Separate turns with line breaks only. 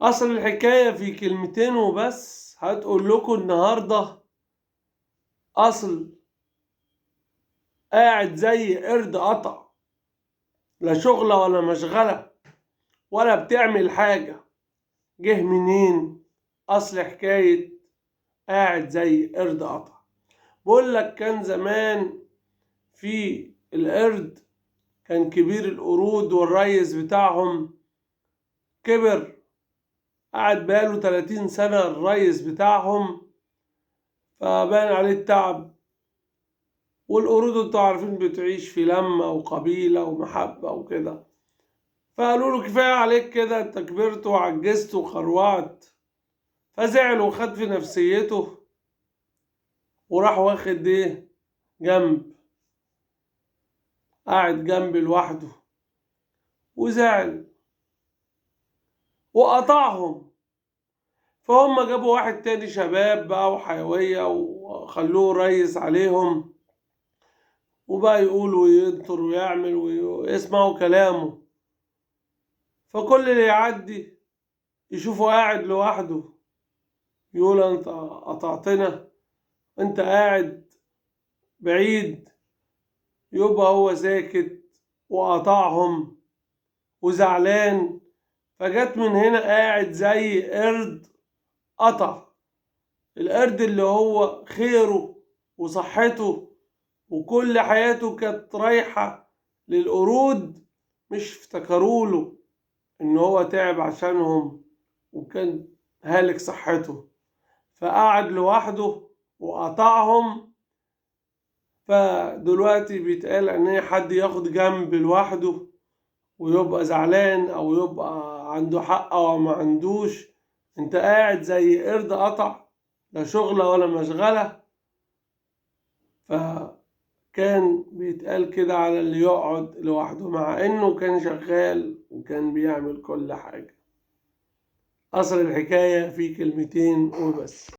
أصل الحكاية في كلمتين وبس هتقول لكم النهاردة. أصل قاعد زي قرد قطع، لا شغلة ولا مشغلة ولا بتعمل حاجة. جه منين أصل حكاية قاعد زي قرد قطع؟ بقول لك كان زمان في القرد كان كبير القرود، والريس بتاعهم كبر، قعد بقاله 30 سنة الريس بتاعهم، فبان عليه التعب. والقرود انتوا عارفين بتعيش في لمة وقبيلة ومحبة وكده، فقالوا له كفاية عليك كده، انت كبرت وعجزت وخروعت. فزعل وخد في نفسيته وراح واخد ايه جنب، قاعد جنب لوحده وزعل وقطعهم. فهم جابوا واحد تاني شباب بقى وحيوية وخلوه ريس عليهم، وبقى يقول وينطر ويعمل ويسمعوا كلامه. فكل اللي يعدي يشوفه قاعد لوحده يقول انت قطعتنا، انت قاعد بعيد. يبقى هو ساكت وقطعهم وزعلان. فجت من هنا قاعد زي قرد قطع. القرد اللي هو خيره وصحته وكل حياته كانت رايحة للقرود، مش افتكروا له ان هو تعب عشانهم وكان هالك صحته، فقعد لوحده وقطعهم. فدلوقتي بيتقال ان حد ياخد جنب لوحده ويبقى زعلان او يبقى عنده حق او ما عندوش. انت قاعد زي قرد قطع، لا شغلة ولا مشغلة. فكان بيتقال كده على اللي يقعد لوحده، مع انه كان شغال وكان بيعمل كل حاجة. أصل الحكاية في كلمتين وبس.